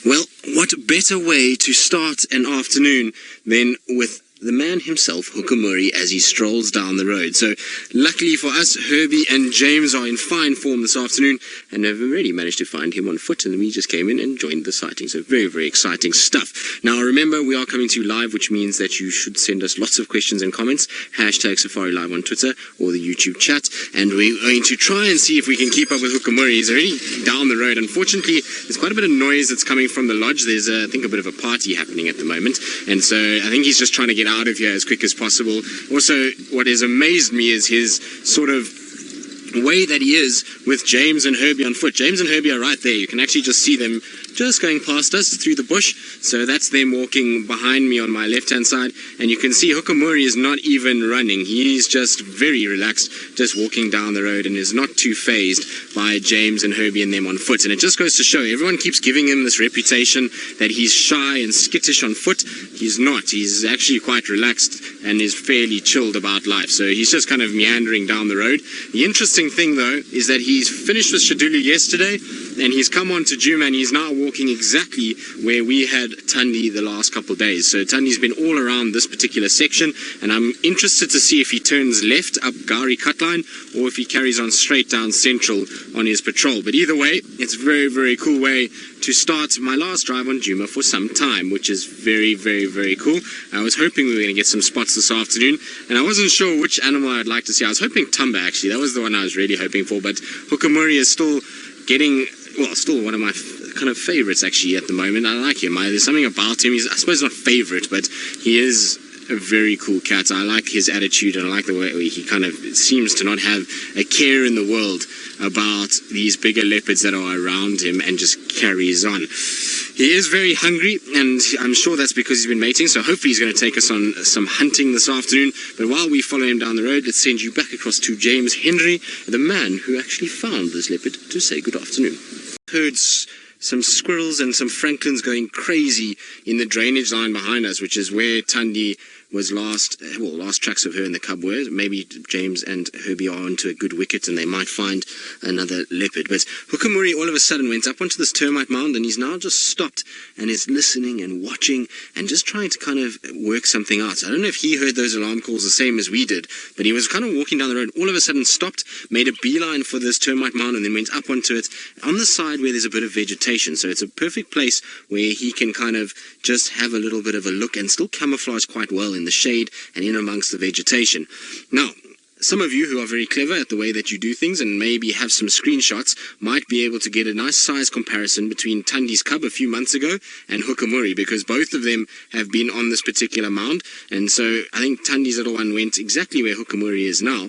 Well, what better way to start an afternoon than with the man himself, Hukumuri, as he strolls down the road. So, luckily for us, Herbie and James are in fine form this afternoon and have already managed to find him on foot, and we just came in and joined the sighting. So, very, very exciting stuff. Now, remember, we are coming to you live, which means that you should send us lots of questions and comments. Hashtag Safari Live on Twitter or the YouTube chat. And we're going to try and see if we can keep up with Hukumuri. He's already down the road. Unfortunately, there's quite a bit of noise that's coming from the lodge. There's, I think, a bit of a party happening at the moment. And so I think he's just trying to get out of here as quick as possible. Also, what has amazed me is his sort of way that he is with James and Herbie on foot. James and Herbie are right there. You can actually just see them just going past us through the bush. So that's them walking behind me on my left-hand side. And you can see Hukumuri is not even running. He's just very relaxed, just walking down the road and is not too fazed by James and Herbie and them on foot. And it just goes to show, everyone keeps giving him this reputation that he's shy and skittish on foot. He's not. He's actually quite relaxed and is fairly chilled about life. So he's just kind of meandering down the road. The interesting thing, though, is that he's finished with Shadulu yesterday and he's come on to Djuma and he's now walking exactly where we had Thandi the last couple of days. So Thandi's been all around this particular section, and I'm interested to see if he turns left up Gari Cutline or if he carries on straight down Central on his patrol. But either way, it's a very, very cool way to start my last drive on Djuma for some time, which is very, very, very cool. I was hoping we were going to get some spots this afternoon, and I wasn't sure which animal I'd like to see. I was hoping Tumba, actually. That was the one I was really hoping for, but Hukumuri is still getting, well, still one of my kind of favorites actually at the moment. I like him. There's something about him. He's, I suppose, not favorite, but he is a very cool cat. I like his attitude, and I like the way he kind of seems to not have a care in the world about these bigger leopards that are around him and just carries on. He is very hungry, and I'm sure that's because he's been mating, so hopefully he's going to take us on some hunting this afternoon. But while we follow him down the road, let's send you back across to James Henry, the man who actually found this leopard, to say good afternoon. Heard some squirrels and some francolins going crazy in the drainage line behind us, which is where Thandi was last tracks of her and the cub were. Maybe James and Herbie are onto a good wicket and they might find another leopard. But Hukumuri all of a sudden went up onto this termite mound, and he's now just stopped and is listening and watching and just trying to kind of work something out. I don't know if he heard those alarm calls the same as we did, but he was kind of walking down the road, all of a sudden stopped, made a beeline for this termite mound, and then went up onto it on the side where there's a bit of vegetation. So it's a perfect place where he can kind of just have a little bit of a look and still camouflage quite well in the shade and in amongst the vegetation. Now, some of you who are very clever at the way that you do things and maybe have some screenshots might be able to get a nice size comparison between Thandi's cub a few months ago and Hukumuri, because both of them have been on this particular mound. And so I think Thandi's little one went exactly where Hukumuri is now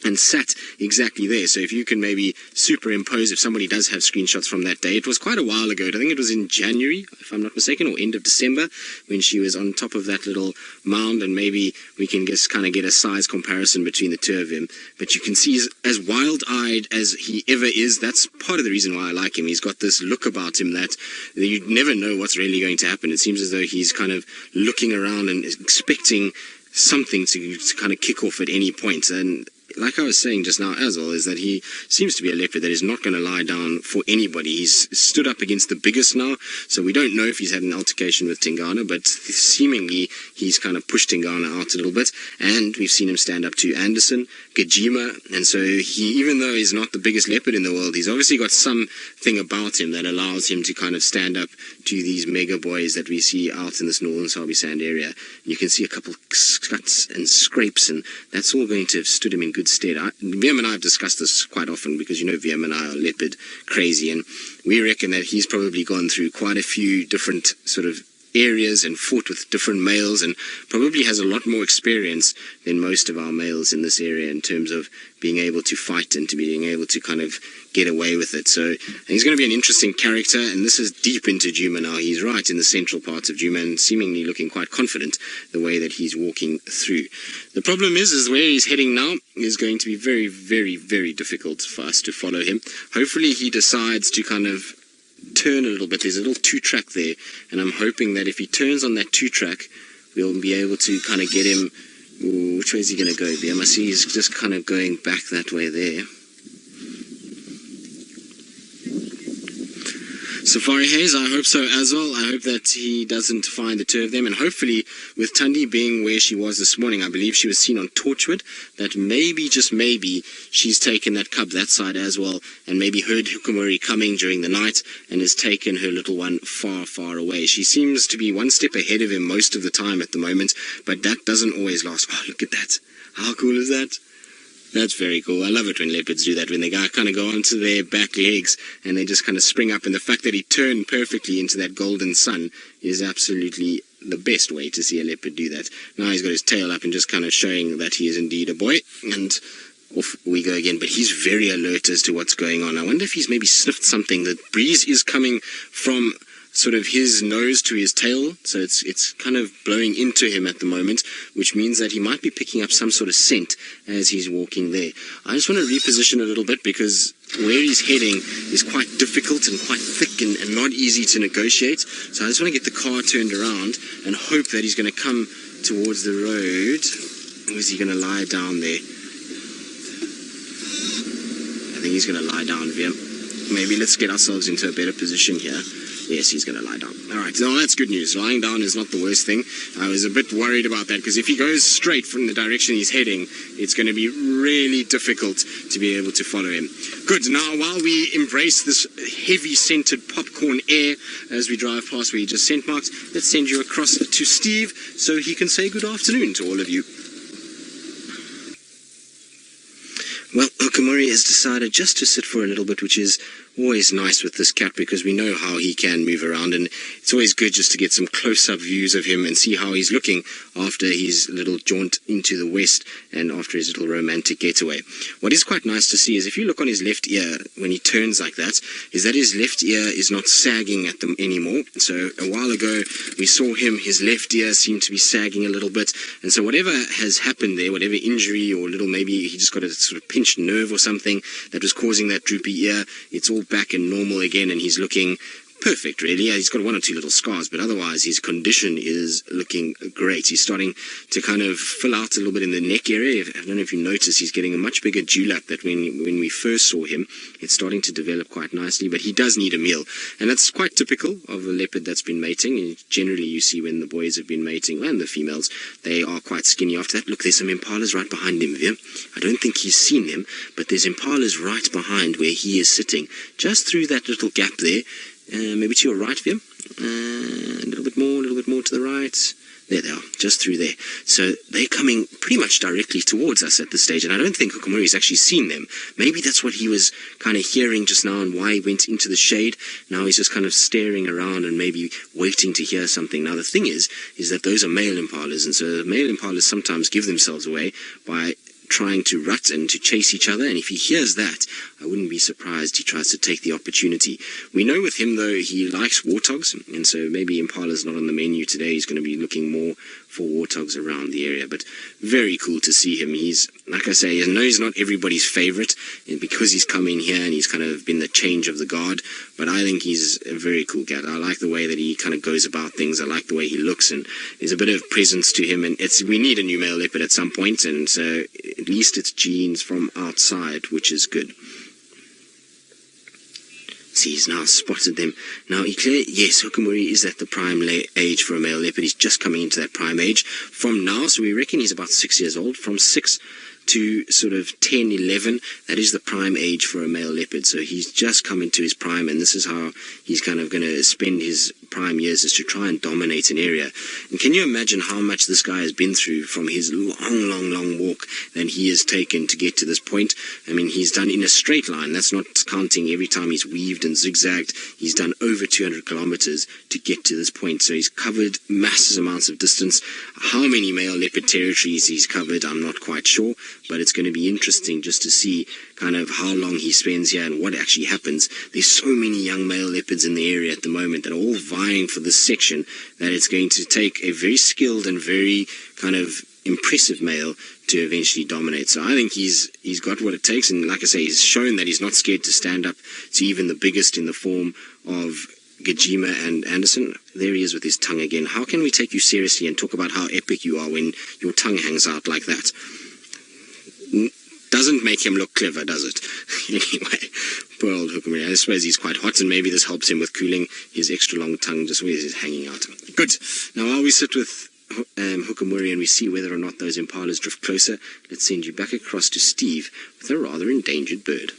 and sat exactly there. So if you can maybe superimpose, if somebody does have screenshots from that day, it was quite a while ago. I think it was in January, if I'm not mistaken, or end of December, when she was on top of that little mound, and maybe we can just kind of get a size comparison between the two of them. But you can see as wild-eyed as he ever is. That's part of the reason why I like him. He's got this look about him that you never know what's really going to happen. It seems as though he's kind of looking around and expecting something to kind of kick off at any point. And like I was saying just now as well, is that he seems to be a leopard that is not going to lie down for anybody. He's stood up against the biggest now, so we don't know if he's had an altercation with Tingana, but seemingly he's kind of pushed Tingana out a little bit, and we've seen him stand up to Anderson, Djuma, and so he, even though he's not the biggest leopard in the world, he's obviously got something about him that allows him to kind of stand up to these mega boys that we see out in this northern Sabi Sand area. You can see a couple cuts and scrapes, and that's all going to have stood him in good stead. VM and I have discussed this quite often, because you know VM and I are leopard crazy, and we reckon that he's probably gone through quite a few different sort of areas and fought with different males, and probably has a lot more experience than most of our males in this area in terms of being able to fight and to being able to kind of get away with it. So he's going to be an interesting character, and this is deep into Djuma now. He's right in the central parts of Djuma and seemingly looking quite confident the way that he's walking through. The problem is where he's heading now is going to be very, very, very difficult for us to follow him. Hopefully he decides to kind of turn a little bit. There's a little two-track there, and I'm hoping that if he turns on that two-track, we'll be able to kind of get him. Ooh, which way is he going to go? I see he's just kind of going back that way there. Safari Haze, I hope so as well. I hope that he doesn't find the two of them, and hopefully with Tundi being where she was this morning, I believe she was seen on Torchwood, that maybe, just maybe, she's taken that cub that side as well, and maybe heard Hukumuri coming during the night and has taken her little one far, far away. She seems to be one step ahead of him most of the time at the moment, but that doesn't always last. Oh, look at that. How cool is that? That's very cool. I love it when leopards do that, when they kind of go onto their back legs and they just kind of spring up. And the fact that he turned perfectly into that golden sun is absolutely the best way to see a leopard do that. Now he's got his tail up and just kind of showing that he is indeed a boy. And off we go again. But he's very alert as to what's going on. I wonder if he's maybe sniffed something. The breeze is coming from sort of his nose to his tail, so it's kind of blowing into him at the moment, which means that he might be picking up some sort of scent as he's walking there. I just want to reposition a little bit, because where he's heading is quite difficult and quite thick and not easy to negotiate. So I just want to get the car turned around and hope that he's going to come towards the road. Or is he going to lie down there? I think he's going to lie down there. Maybe let's get ourselves into a better position here. Yes, he's going to lie down. All right, so that's good news. Lying down is not the worst thing. I was a bit worried about that, because if he goes straight from the direction he's heading, it's going to be really difficult to be able to follow him. Good. Now, while we embrace this heavy-scented popcorn air as we drive past where he just scent marked, let's send you across to Steve so he can say good afternoon to all of you. Well, Hukumuri has decided just to sit for a little bit, which is always nice with this cat, because we know how he can move around, and it's always good just to get some close-up views of him and see how he's looking after his little jaunt into the west and after his little romantic getaway. What is quite nice to see is if you look on his left ear when he turns like that, is that his left ear is not sagging at them anymore. So a while ago we saw his left ear seemed to be sagging a little bit, and so whatever has happened there, whatever injury or maybe he just got a sort of pinched nerve or something that was causing that droopy ear, it's all back and normal again, and he's looking perfect, really. Yeah, he's got one or two little scars, but otherwise his condition is looking great. He's starting to kind of fill out a little bit in the neck area. I don't know if you notice, he's getting a much bigger dewlap that when we first saw him. It's starting to develop quite nicely, but he does need a meal, and that's quite typical of a leopard that's been mating. And generally you see when the boys have been mating, and the females, they are quite skinny after that. Look, there's some impalas right behind him here. I don't think he's seen them, but there's impalas right behind where he is sitting, just through that little gap there. Maybe to your right, Vim. A little bit more to the right. There they are, just through there. So they're coming pretty much directly towards us at this stage, and I don't think Hukumuri's actually seen them. Maybe that's what he was kind of hearing just now and why he went into the shade. Now he's just kind of staring around and maybe waiting to hear something. Now the thing is that those are male impalas, and so male impalas sometimes give themselves away by trying to rut and to chase each other, and if he hears that, I wouldn't be surprised he tries to take the opportunity. We know with him, though, he likes warthogs, and so maybe impala's not on the menu today. He's going to be looking more for warthogs around the area, but very cool to see him. He's, like I say, I know he's not everybody's favorite, because he's come in here and he's kind of been the change of the guard, but I think he's a very cool cat. I like the way that he kind of goes about things. I like the way he looks, and there's a bit of presence to him, and we need a new male leopard at some point, and so at least it's genes from outside, which is good. See, he's now spotted them. Now, yes, Hukumuri is at the prime age for a male leopard. He's just coming into that prime age from now, so we reckon he's about 6 years old. From 6 to sort of 10, 11, that is the prime age for a male leopard. So he's just come into his prime, and this is how he's kind of going to spend his prime years, is to try and dominate an area. And can you imagine how much this guy has been through from his long walk that he has taken to get to this point? I mean, he's done in a straight line. That's not counting every time he's weaved and zigzagged. He's done over 200 kilometers to get to this point. So he's covered massive amounts of distance. How many male leopard territories he's covered, I'm not quite sure, but it's going to be interesting just to see kind of how long he spends here and what actually happens. There's so many young male leopards in the area at the moment that are all vying for this section that it's going to take a very skilled and very kind of impressive male to eventually dominate. So I think he's got what it takes, and like I say, he's shown that he's not scared to stand up to even the biggest in the form of Djuma and Anderson. There he is with his tongue again. How can we take you seriously and talk about how epic you are when your tongue hangs out like that? Doesn't make him look clever, does it? Anyway, Poor old Hukumuri. I suppose he's quite hot, and maybe this helps him with cooling. His extra long tongue just where he's hanging out. Good. Now while we sit with Hukumuri and we see whether or not those impalas drift closer, let's send you back across to Steve with a rather endangered bird.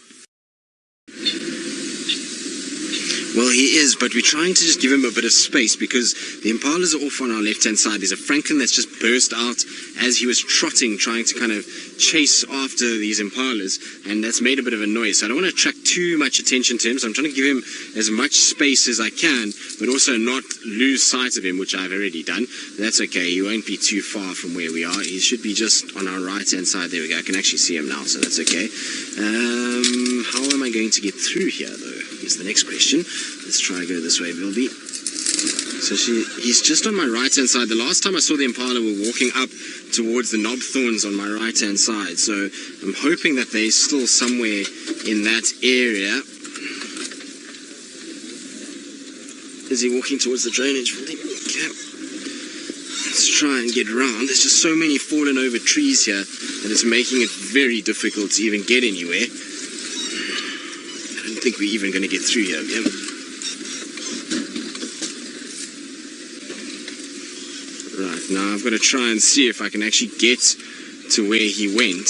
Well, he is, but we're trying to just give him a bit of space because the impalas are off on our left-hand side. There's a francolin that's just burst out as he was trotting, trying to kind of chase after these impalas, and that's made a bit of a noise. So I don't want to attract too much attention to him, so I'm trying to give him as much space as I can, but also not lose sight of him, which I've already done. That's okay. He won't be too far from where we are. He should be just on our right-hand side. There we go. I can actually see him now, so that's okay. How am I going to get through here, though? Is the next question. Let's try go this way, Bilby. So he's just on my right-hand side. The last time I saw the impala were walking up towards the knob thorns on my right-hand side. So I'm hoping that they're still somewhere in that area. Is he walking towards the drainage? Okay. Let's try and get round. There's just so many fallen over trees here that it's making it very difficult to even get anywhere. I don't think we're even going to get through here. Yeah. Right, now I've got to try and see if I can actually get to where he went.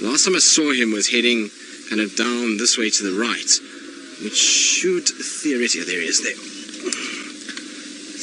Last time I saw him was heading kind of down this way to the right, which should theoretically... There he is, there.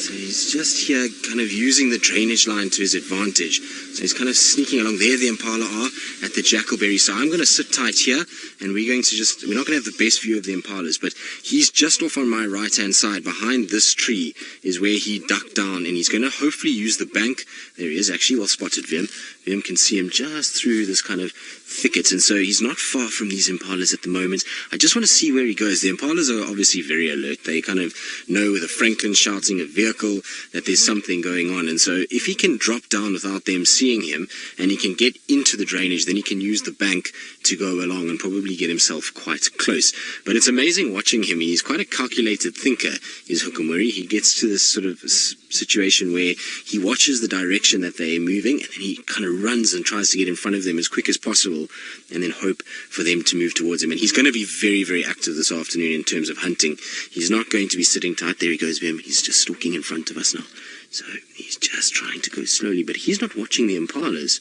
So he's just here kind of using the drainage line to his advantage. So he's kind of sneaking along. There the impala are at the jackalberry. So I'm going to sit tight here, and we're not going to have the best view of the impalas, but he's just off on my right-hand side. Behind this tree is where he ducked down, and he's going to hopefully use the bank. There he is, actually, well spotted, Vim. Vim can see him just through this kind of thicket, and so he's not far from these impalas at the moment. I just want to see where he goes. The impalas are obviously very alert. They kind of know with a francolin shouting a vehicle that there's something going on, and so if he can drop down without them seeing him and he can get into the drainage, then he can use the bank to go along and probably get himself quite close. But it's amazing watching him. He's quite a calculated thinker, is Hukumuri. He gets to this sort of situation where he watches the direction that they're moving, and then he kind of runs and tries to get in front of them as quick as possible and then hope for them to move towards him. And he's going to be very, very active this afternoon in terms of hunting. He's not going to be sitting tight. There he goes, Vim. He's just stalking in front of us now. So he's just trying to go slowly, but he's not watching the impalas.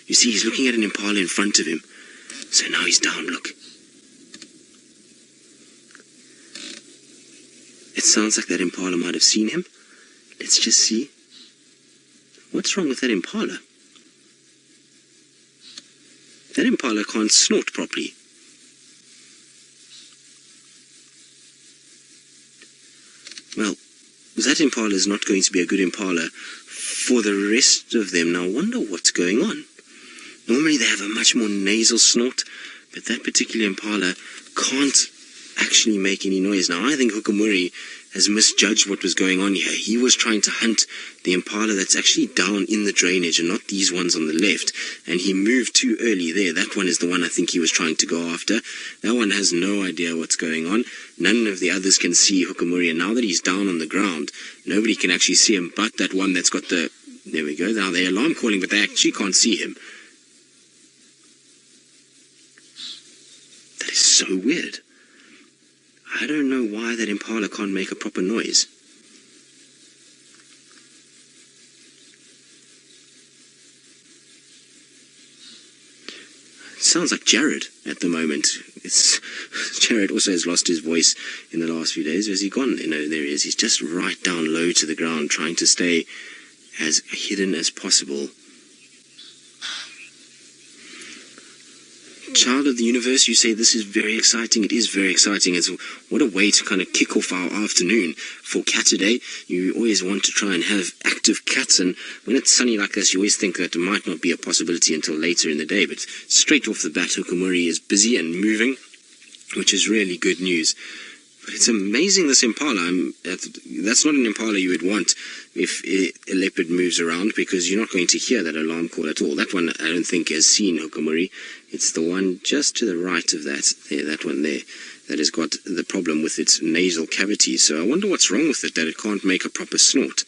You see, he's looking at an impala in front of him. So now he's down, look. It sounds like that impala might have seen him. Let's just see. What's wrong with that impala? That impala can't snort properly. Well, that impala is not going to be a good impala for the rest of them. Now, I wonder what's going on. Normally they have a much more nasal snort, but that particular impala can't actually make any noise. Now, I think Hukumuri has misjudged what was going on here. He was trying to hunt the impala that's actually down in the drainage and not these ones on the left, and he moved too early there. That one is the one I think he was trying to go after. That one has no idea what's going on. None of the others can see Hukumuri, and now that he's down on the ground, nobody can actually see him but that one that's got the... There we go. Now they're alarm calling, but they actually can't see him. That is so weird. I don't know why that impala can't make a proper noise. It sounds like Jared at the moment. Jared also has lost his voice in the last few days. Where's he gone? You know, there he is. He's just right down low to the ground, trying to stay as hidden as possible. Child of the universe, you say this is very exciting. It is very exciting. What a way to kind of kick off our afternoon for Cataday. You always want to try and have active cats, and when it's sunny like this, you always think that it might not be a possibility until later in the day. But straight off the bat, Hukumuri is busy and moving, which is really good news. But it's amazing, this impala. That's not an impala you would want if a leopard moves around, because you're not going to hear that alarm call at all. That one I don't think has seen Hukumuri. It's the one just to the right of that, there, that one there, that has got the problem with its nasal cavity. So I wonder what's wrong with it, that it can't make a proper snort.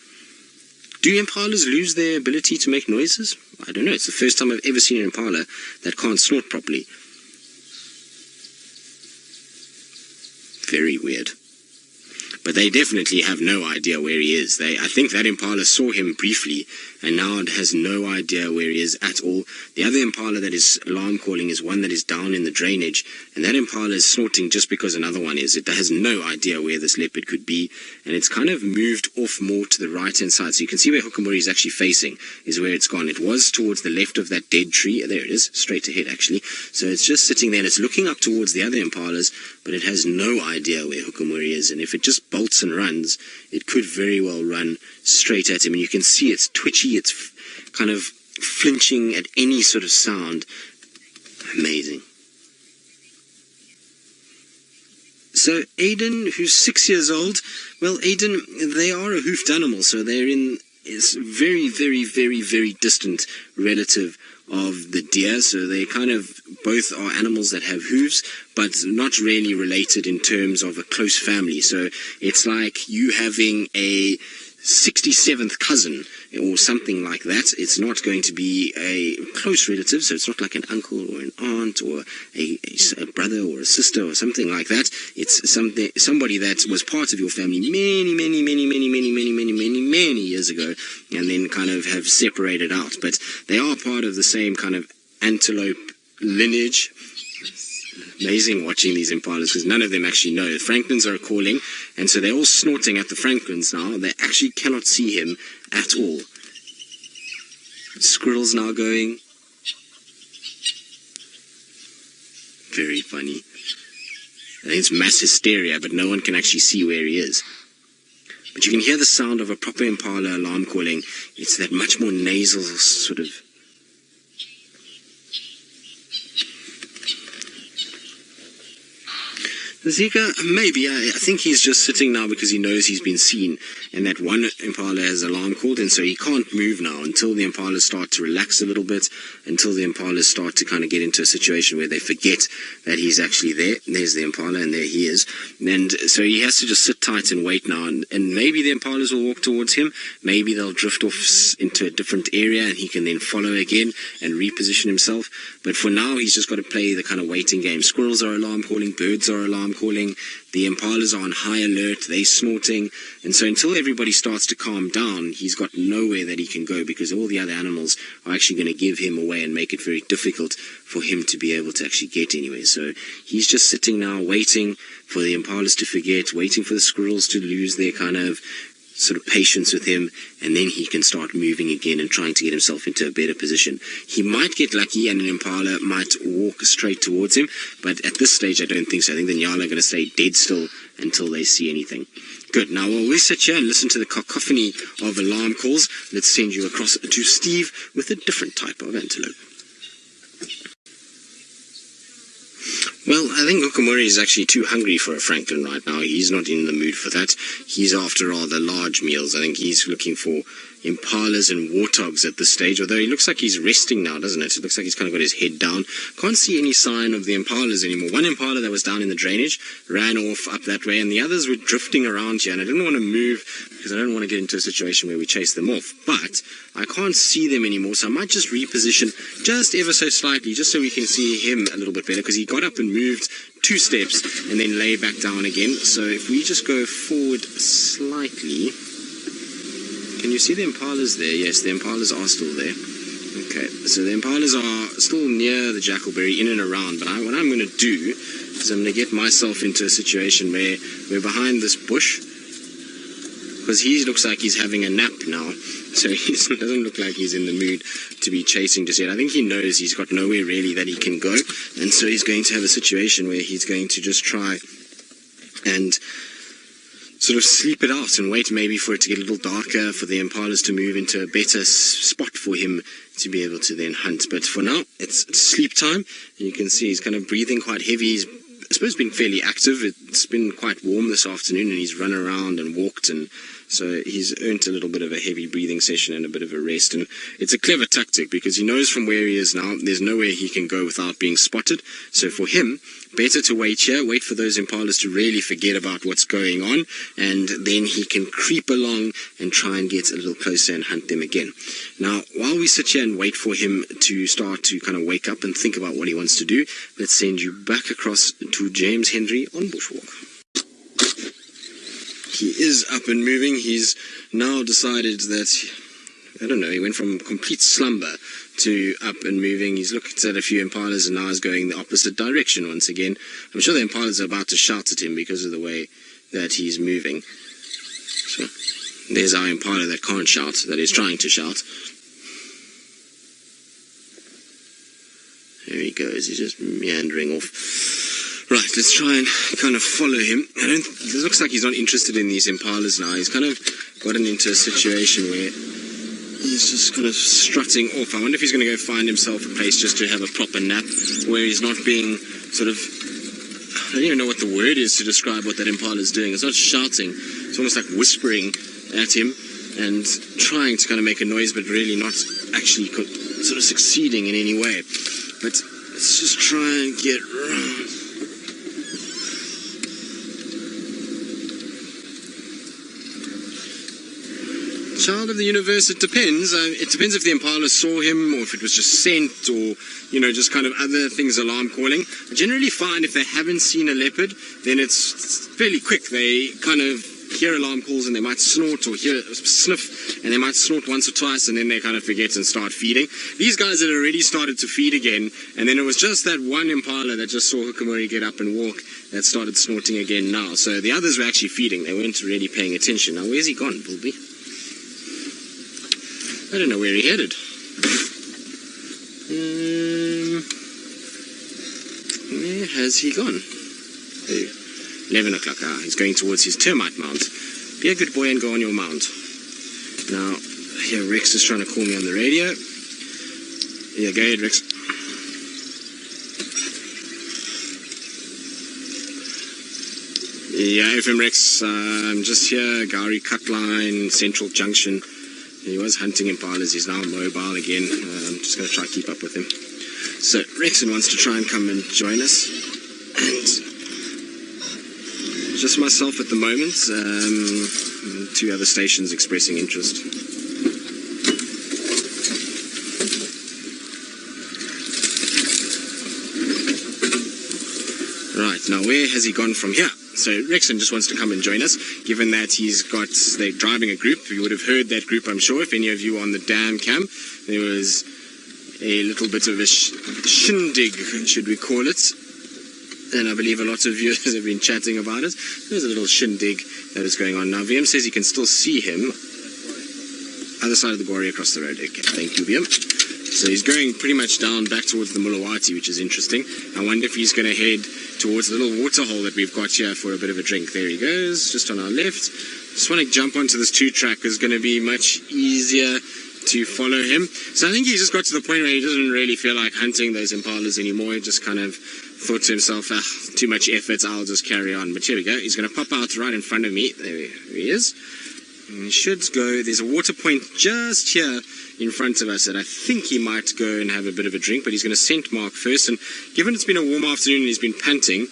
Do impalas lose their ability to make noises? I don't know. It's the first time I've ever seen an impala that can't snort properly. Very weird. But they definitely have no idea where he is. I think that impala saw him briefly and now it has no idea where he is at all. The other impala that is alarm calling is one that is down in the drainage, and that impala is snorting just because another one is. It has no idea where this leopard could be, and it's kind of moved off more to the right-hand side. So you can see where Hukumuri is actually facing is where it's gone. It was towards the left of that dead tree. There it is, straight ahead actually. So it's just sitting there and it's looking up towards the other impalas, but it has no idea where Hukumuri is. And if it just bolts and runs, it could very well run straight at him. And you can see it's twitchy, it's kind of flinching at any sort of sound. Amazing. So Aiden, who's 6 years old, well, Aiden, they are a hoofed animal, so they're in is very, very, very, very distant relative of the deer. So they kind of both are animals that have hooves, but not really related in terms of a close family. So it's like you having a 67th cousin or something like that. It's not going to be a close relative, so it's not like an uncle or an aunt or a brother or a sister or something like that. It's somebody that was part of your family many years ago, and then kind of have separated out. But they are part of the same kind of antelope lineage. Amazing watching these impalas because none of them actually know. The francolins are calling, and so they're all snorting at the francolins now. They actually cannot see him at all. Squirrels now going. Very funny. I think it's mass hysteria, but no one can actually see where he is. But you can hear the sound of a proper impala alarm calling. It's that much more nasal sort of... Zika, maybe. I think he's just sitting now because he knows he's been seen, and that one impala has alarm called, and so he can't move now until the impalas start to relax a little bit, until the impalas start to kind of get into a situation where they forget that he's actually there. There's the impala, and there he is. And so he has to just sit tight and wait now, and maybe the impalas will walk towards him. Maybe they'll drift off into a different area, and he can then follow again and reposition himself. But for now, he's just got to play the kind of waiting game. Squirrels are alarm calling, birds are alarm calling, the impalas are on high alert, they're snorting, and so until everybody starts to calm down, he's got nowhere that he can go because all the other animals are actually going to give him away and make it very difficult for him to be able to actually get anywhere. So he's just sitting now waiting for the impalas to forget, waiting for the squirrels to lose their kind of sort of patience with him, and then he can start moving again and trying to get himself into a better position. He might get lucky and an impala might walk straight towards him, but at this stage I don't think so. I think the Nyala are going to stay dead still until they see anything. Good. Now while we sit here and listen to the cacophony of alarm calls, let's send you across to Steve with a different type of antelope. Well, I think Hukumuri is actually too hungry for a francolin right now. He's not in the mood for that. He's after rather large meals. I think he's looking for impalas and warthogs at this stage, although he looks like he's resting now, doesn't it? It looks like he's kind of got his head down. Can't see any sign of the impalas anymore. One impala that was down in the drainage ran off up that way, and the others were drifting around here, and I didn't want to move because I don't want to get into a situation where we chase them off. But I can't see them anymore, so I might just reposition just ever so slightly, just so we can see him a little bit better, because he got up and moved 2 steps and then lay back down again. So if we just go forward slightly... Can you see the impalas there? Yes, the impalas are still there. Okay, so the impalas are still near the jackalberry, in and around, but what I'm going to do is I'm going to get myself into a situation where we're behind this bush, because he looks like he's having a nap now, so he doesn't look like he's in the mood to be chasing just yet. I think he knows he's got nowhere really that he can go, and so he's going to have a situation where he's going to just try and sort of sleep it out and wait maybe for it to get a little darker, for the impalas to move into a better spot for him to be able to then hunt. But for now, it's sleep time, and you can see he's kind of breathing quite heavy. He's, I suppose, been fairly active. It's been quite warm this afternoon, and he's run around and walked, and so he's earned a little bit of a heavy breathing session and a bit of a rest. And it's a clever tactic because he knows from where he is now, there's nowhere he can go without being spotted. So for him, better to wait here, wait for those impalas to really forget about what's going on, and then he can creep along and try and get a little closer and hunt them again. Now, while we sit here and wait for him to start to kind of wake up and think about what he wants to do, let's send you back across to James Henry on Bushwalk. he is up and moving. He's now decided that, I don't know, he went from complete slumber to up and moving. He's looked at a few impalas and now is going the opposite direction once again. I'm sure the impalas are about to shout at him because of the way that he's moving. So there's our impala that can't shout, that is trying to shout. There he goes, he's just meandering off. Right, let's try and kind of follow him. It looks like he's not interested in these impalas now. He's kind of gotten into a situation where he's just kind of strutting off. I wonder if he's going to go find himself a place just to have a proper nap, where he's not being sort of, I don't even know what the word is to describe what that impala is doing. It's not shouting, it's almost like whispering at him and trying to kind of make a noise, but really not actually sort of succeeding in any way. But let's just try and get around. Child of the universe, it depends. It depends if the impala saw him or if it was just sent or, you know, just kind of other things alarm calling. I generally find if they haven't seen a leopard, then it's fairly quick. They kind of hear alarm calls and they might snort or hear sniff and they might snort once or twice and then they kind of forget and start feeding. These guys had already started to feed again, and then it was just that one impala that just saw Hukumuri get up and walk that started snorting again now. So the others were actually feeding. They weren't really paying attention. Now where's he gone, Bilby? I don't know where he headed. Where has he gone? Oh, 11 o'clock. He's going towards his termite mound. Be a good boy and go on your mound. Now, here Rex is trying to call me on the radio. Yeah, go ahead, Rex. Yeah, FM Rex. I'm just here, Gowrie Cut Line, Central Junction. He was hunting impalas, he's now mobile again. I'm just going to try to keep up with him. So, Rexon wants to try and come and join us. And just myself at the moment. 2 other stations expressing interest. Right, now where has he gone from here? So Rexon just wants to come and join us, given that they're driving a group. You would have heard that group, I'm sure, if any of you on the dam cam. There was a little bit of a shindig, should we call it. And I believe a lot of you have been chatting about it. There's a little shindig that is going on. Now, VM says you can still see him. Other side of the quarry across the road. Okay, thank you, VM. So he's going pretty much down back towards the Mulawati, which is interesting. I wonder if he's going to head towards the little water hole that we've got here for a bit of a drink. There he goes, just on our left. Just want to jump onto this 2-track because it's going to be much easier to follow him. So I think he just got to the point where he doesn't really feel like hunting those impalas anymore. He just kind of thought to himself, too much effort, I'll just carry on. But here we go, he's going to pop out right in front of me. There he is. And he should go, there's a water point just here in front of us that I think he might go and have a bit of a drink, but he's going to scent mark first. And given it's been a warm afternoon and he's been panting,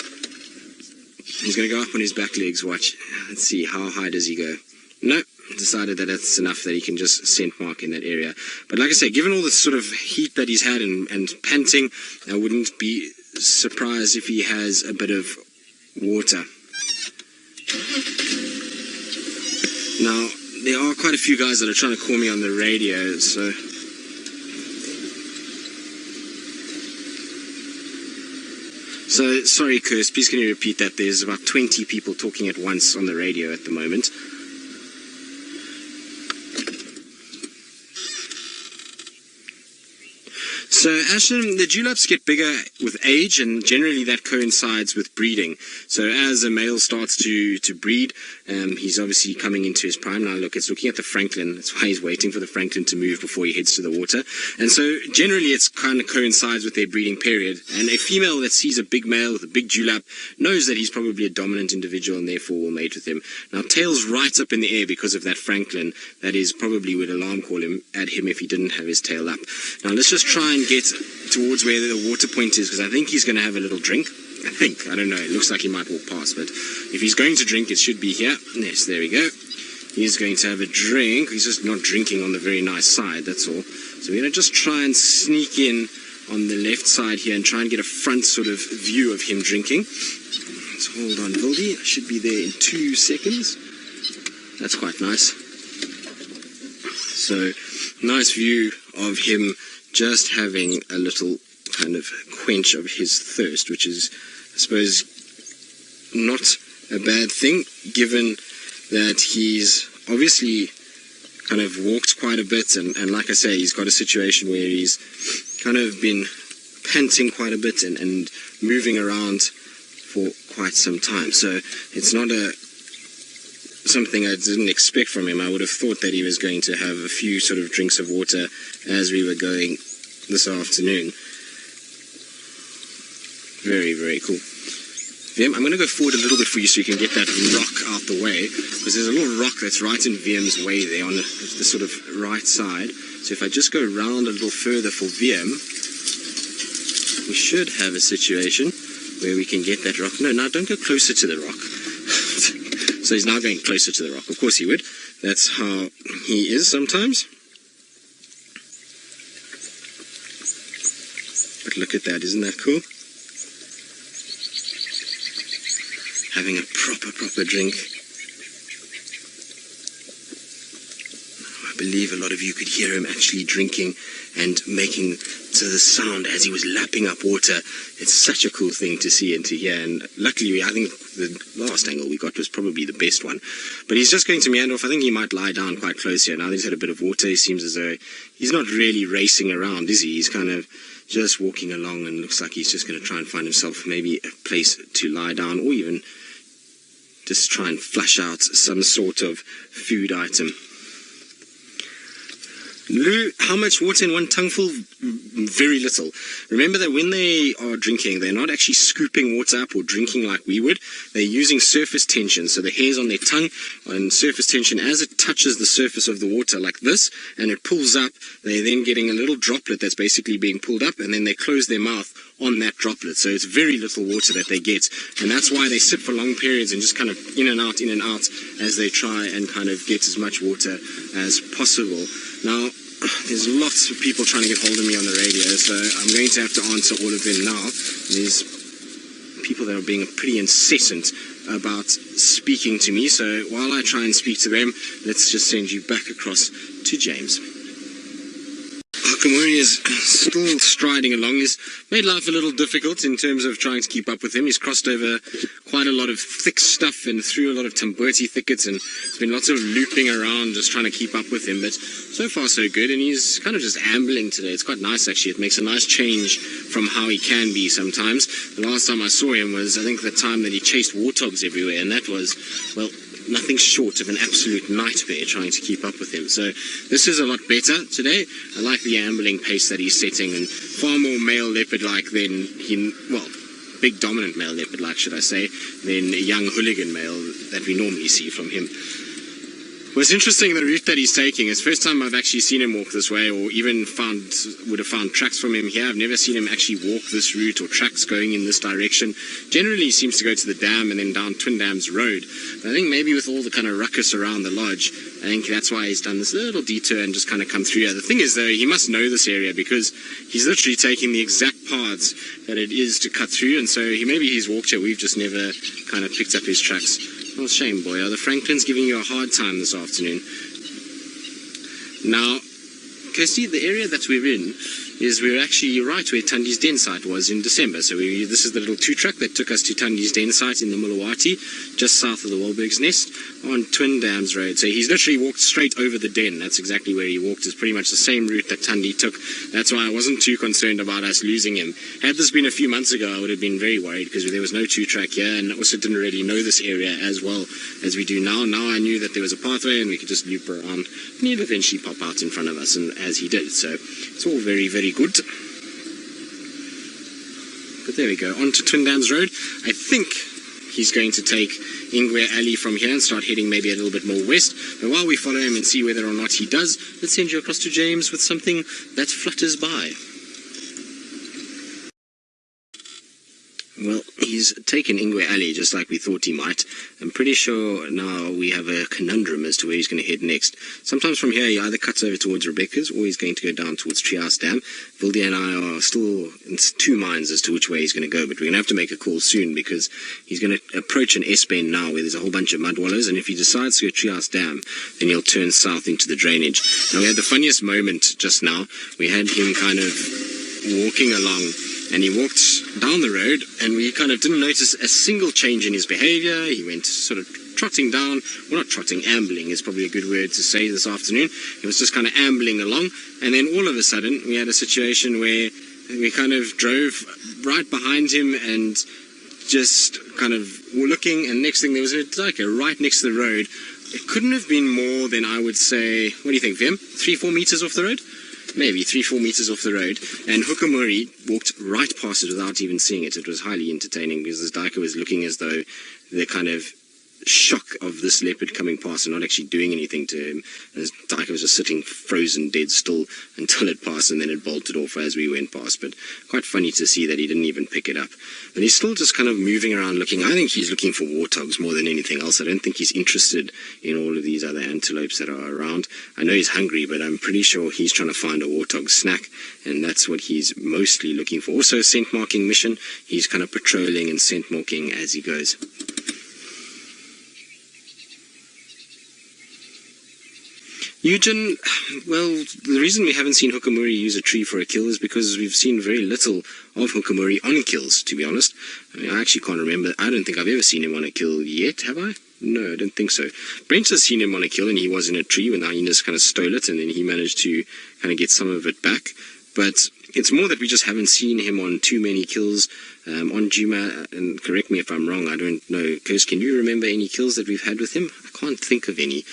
he's going to go up on his back legs. Watch. Let's see, how high does he go? No, decided that that's enough, that he can just scent mark in that area. But like I say, given all the sort of heat that he's had and panting, I wouldn't be surprised if he has a bit of water. Now, there are quite a few guys that are trying to call me on the radio, so... So, sorry, Curse, please can you repeat that? There's about 20 people talking at once on the radio at the moment. So, Ashton, the dewlaps get bigger with age, and generally that coincides with breeding. So as a male starts to breed, he's obviously coming into his prime. Now look, it's looking at the Franklin. That's why he's waiting for the Franklin to move before he heads to the water. And so generally it's kind of coincides with their breeding period. And a female that sees a big male with a big dewlap knows that he's probably a dominant individual and therefore will mate with him. Now tail's right up in the air because of that Franklin. That is probably would alarm call him at him if he didn't have his tail up. Now let's just try and get towards where the water point is, because I think he's going to have a little drink. I don't know, it looks like he might walk past, but if he's going to drink, it should be here. Yes, there we go. He's going to have a drink. He's just not drinking on the very nice side, that's all. So we're going to just try and sneak in on the left side here and try and get a front sort of view of him drinking. Let's hold on, Vildy. I should be there in 2 seconds. That's quite nice. So, nice view of him just having a little kind of quench of his thirst, which is, I suppose, not a bad thing, given that he's obviously kind of walked quite a bit, and like I say, he's got a situation where he's kind of been panting quite a bit and moving around for quite some time. So it's not something I didn't expect from him. I would have thought that he was going to have a few sort of drinks of water as we were going this afternoon. Very, very cool. Vim, I'm going to go forward a little bit for you so you can get that rock out the way, because there's a little rock that's right in Vim's way there on the sort of right side. So if I just go round a little further for Vim, we should have a situation where we can get that rock. No, don't go closer to the rock. So he's now going closer to the rock. Of course he would. That's how he is sometimes. But look at that, isn't that cool? Having a proper drink. I believe a lot of you could hear him actually drinking and making to the sound as he was lapping up water. It's such a cool thing to see and to hear, and luckily I think the last angle we got was probably the best one. But he's just going to meander off. I think he might lie down quite close here. Now that he's had a bit of water, he seems as though he's not really racing around, is he? He's kind of just walking along, and looks like he's just going to try and find himself maybe a place to lie down, or even just try and flush out some sort of food item. Lou, how much water in one tongueful? Very little. Remember that when they are drinking, they're not actually scooping water up or drinking like we would. They're using surface tension. So the hairs on their tongue and surface tension, as it touches the surface of the water like this, and it pulls up, they're then getting a little droplet that's basically being pulled up, and then they close their mouth on that droplet. So it's very little water that they get. And that's why they sit for long periods and just kind of in and out, as they try and kind of get as much water as possible. Now, there's lots of people trying to get hold of me on the radio, so I'm going to have to answer all of them now. There's people that are being pretty incessant about speaking to me, so while I try and speak to them, let's just send you back across to James. Hukumuri is still striding along. He's made life a little difficult in terms of trying to keep up with him. He's crossed over quite a lot of thick stuff and through a lot of tamburti thickets, and there's been lots of looping around just trying to keep up with him, but so far so good, and he's kind of just ambling today. It's quite nice actually. It makes a nice change from how he can be sometimes. The last time I saw him was, I think, the time that he chased warthogs everywhere, and that was, well, nothing short of an absolute nightmare trying to keep up with him. So this is a lot better today. I like the ambling pace that he's setting, and far more male leopard-like than big dominant male leopard-like, should I say, than a young hooligan male that we normally see from him. What's interesting, the route that he's taking, is the first time I've actually seen him walk this way, or even would have found tracks from him here. I've never seen him actually walk this route or tracks going in this direction. Generally, he seems to go to the dam and then down Twin Dams Road. But I think maybe with all the kind of ruckus around the lodge, I think that's why he's done this little detour and just kind of come through here. The thing is, though, he must know this area, because he's literally taking the exact paths that it is to cut through, and so maybe he's walked here. We've just never kind of picked up his tracks. Well, shame, boy. Are the Franklins giving you a hard time this afternoon? Now, Kirsty, the area that we're in is we're actually right where Tundi's Den site was in December. So this is the little two-track that took us to Tundi's Den site in the Mulawati, just south of the Wahlberg's Nest, on Twin Dams Road. So he's literally walked straight over the den. That's exactly where he walked. It's pretty much the same route that Tundi took. That's why I wasn't too concerned about us losing him. Had this been a few months ago, I would have been very worried, because there was no two-track here, and also didn't really know this area as well as we do now. Now I knew that there was a pathway and we could just loop around, and he'd eventually pop out in front of us, and as he did. So it's all very, very good. But there we go, on to Twin Dams Road. I think he's going to take Ingwe Alley from here and start heading maybe a little bit more west. But while we follow him and see whether or not he does, let's send you across to James with something that flutters by. Well, he's taken Ingwe Alley just like we thought he might. I'm pretty sure now we have a conundrum as to where he's going to head next. Sometimes from here he either cuts over towards Rebecca's or he's going to go down towards Treehouse Dam. Vildia and I are still in two minds as to which way he's going to go, but we're going to have to make a call soon because he's going to approach an S-bend now where there's a whole bunch of mud wallows, and if he decides to go Treehouse Dam, then he'll turn south into the drainage. Now we had the funniest moment just now. We had him kind of walking along, and he walked down the road, and we kind of didn't notice a single change in his behavior. He went sort of trotting down, well, not trotting, ambling is probably a good word to say this afternoon. He was just kind of ambling along, and then all of a sudden we had a situation where we kind of drove right behind him and just kind of were looking, and next thing there was a Dika right next to the road. It couldn't have been more than, I would say, what do you think, Vim? 3-4 meters off the road? Maybe 3-4 meters off the road, and Hukumuri walked right past it without even seeing it. It was highly entertaining because this Dika was looking as though the kind of shock of this leopard coming past and not actually doing anything to him. And this Dika was just sitting frozen dead still until it passed, and then it bolted off as we went past. But quite funny to see that he didn't even pick it up. But he's still just kind of moving around looking. I think he's looking for warthogs more than anything else. I don't think he's interested in all of these other antelopes that are around. I know he's hungry, but I'm pretty sure he's trying to find a warthog snack, and that's what he's mostly looking for. Also a scent marking mission. He's kind of patrolling and scent marking as he goes. Eugen, well, the reason we haven't seen Hukumuri use a tree for a kill is because we've seen very little of Hukumuri on kills, to be honest. I mean, I actually can't remember. I don't think I've ever seen him on a kill yet, have I? No, I don't think so. Brent has seen him on a kill, and he was in a tree when the hyenas kind of stole it, and then he managed to kind of get some of it back. But it's more that we just haven't seen him on too many kills. On Djuma, and correct me if I'm wrong, I don't know. Kirst, can you remember any kills that we've had with him? I can't think of any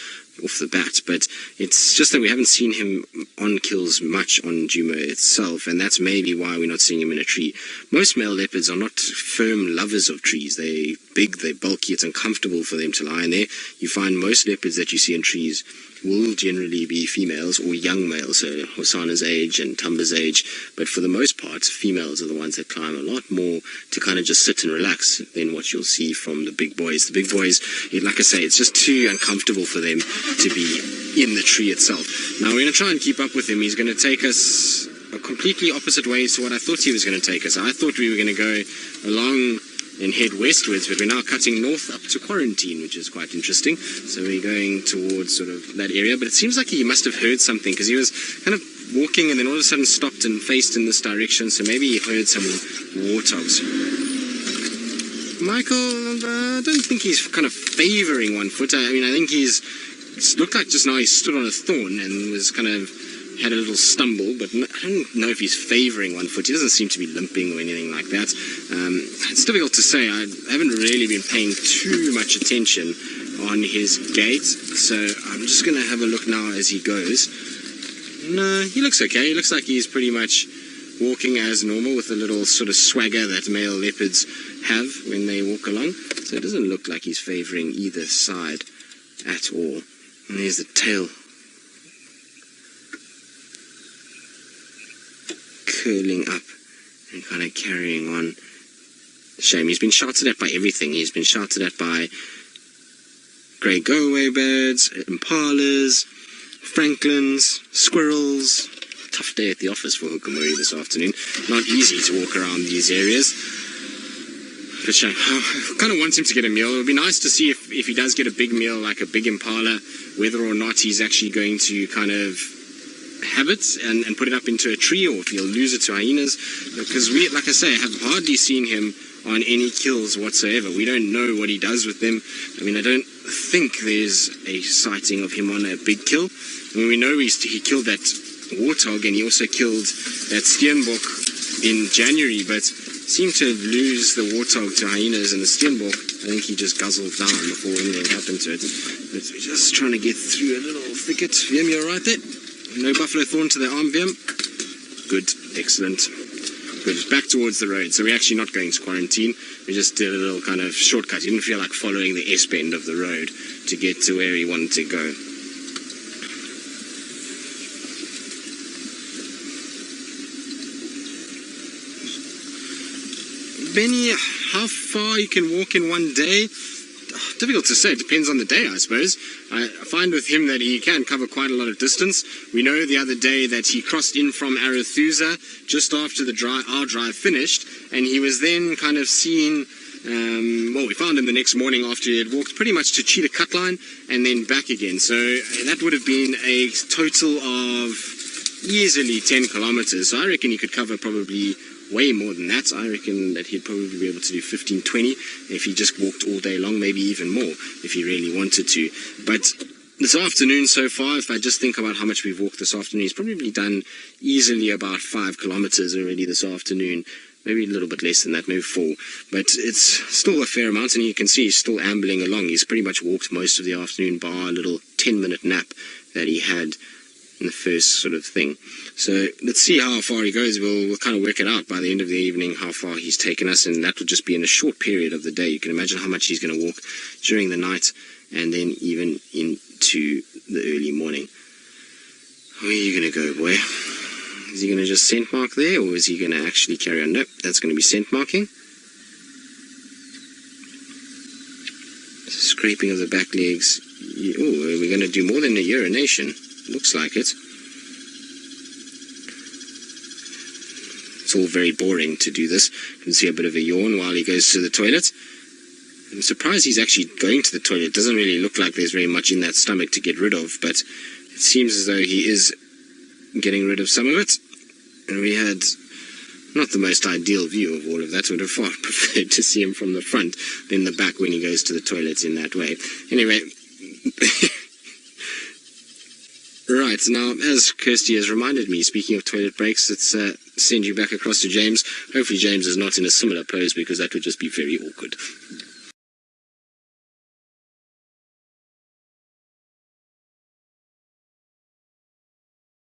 off the bat, but it's just that we haven't seen him on kills much on Djuma itself, and that's maybe why we're not seeing him in a tree. Most male leopards are not firm lovers of trees. They're big, they're bulky, it's uncomfortable for them to lie in there. You find most leopards that you see in trees will generally be females or young males, so Hosana's age and Tumba's age, but for the most part, females are the ones that climb a lot more to kind of just sit and relax than what you'll see from the big boys. The big boys, like I say, it's just too uncomfortable for them to be in the tree itself. Now we're going to try and keep up with him. He's going to take us a completely opposite way to what I thought he was going to take us. I thought we were going to go along and head westwards, but we're now cutting north up to Quarantine, which is quite interesting. So we're going towards sort of that area, but it seems like he must have heard something, because he was kind of walking and then all of a sudden stopped and faced in this direction, so maybe he heard some warthogs. Michael, I don't think he's kind of favouring 1 foot. I mean, I think it looked like just now he stood on a thorn and was kind of had a little stumble, but I don't know if he's favouring 1 foot. He doesn't seem to be limping or anything like that. It's difficult to say. I haven't really been paying too much attention on his gait, so I'm just going to have a look now as he goes. No, he looks okay. He looks like he's pretty much walking as normal with a little sort of swagger that male leopards have when they walk along. So it doesn't look like he's favouring either side at all. And there's the tail curling up and kind of carrying on. Shame, he's been shouted at by everything. He's been shouted at by grey go-away birds, impalas, franklins, squirrels. Tough day at the office for Hukumuri this afternoon. Not easy to walk around these areas. But shame. I kind of want him to get a meal. It would be nice to see if he does get a big meal, like a big impala, whether or not he's actually going to kind of have it and put it up into a tree, or if he'll lose it to hyenas, because we, like I say, have hardly seen him on any kills whatsoever. We don't know what he does with them. I mean, I don't think there's a sighting of him on a big kill. I mean, we know he killed that warthog, and he also killed that steenbok in January, but seemed to lose the warthog to hyenas, and the steenbok, I think he just guzzled down before anything happened to it. But we're just trying to get through a little thicket. Vim, you all right there? No buffalo thorn to the arm, Vim? Good, excellent. Good, back towards the road. So we're actually not going to Quarantine. We just did a little kind of shortcut. He didn't feel like following the S-bend of the road to get to where he wanted to go. Benny, how far you can walk in one day? Difficult to say. It depends on the day, I suppose. I find with him that he can cover quite a lot of distance. We know the other day that he crossed in from Arathusa just after our drive finished, and he was then kind of seen. We found him the next morning after he had walked pretty much to Chitwa Cutline and then back again. So that would have been a total of easily 10 kilometers. So I reckon he could cover probably way more than that. I reckon that he'd probably be able to do 15, 20 if he just walked all day long, maybe even more if he really wanted to. But this afternoon so far, if I just think about how much we've walked this afternoon, he's probably done easily about 5 kilometers already this afternoon. Maybe a little bit less than that, maybe 4. But it's still a fair amount, and you can see he's still ambling along. He's pretty much walked most of the afternoon, bar a little 10-minute nap that he had in the first sort of thing. So let's see how far he goes. We'll kind of work it out by the end of the evening, how far he's taken us, and that will just be in a short period of the day. You can imagine how much he's going to walk during the night and then even into the early morning. Where are you going to go, boy? Is he going to just scent mark there, or is he going to actually carry on? Nope, that's going to be scent marking. Scraping of the back legs. Oh, we're going to do more than a urination. Looks like it. It's all very boring to do this. You can see a bit of a yawn while he goes to the toilet. I'm surprised he's actually going to the toilet. It doesn't really look like there's very much in that stomach to get rid of, but it seems as though he is getting rid of some of it. And we had not the most ideal view of all of that. I would have far preferred to see him from the front than the back when he goes to the toilet in that way. Anyway, right, now, as Kirsty has reminded me, speaking of toilet breaks, let's send you back across to James. Hopefully James is not in a similar pose, because that would just be very awkward.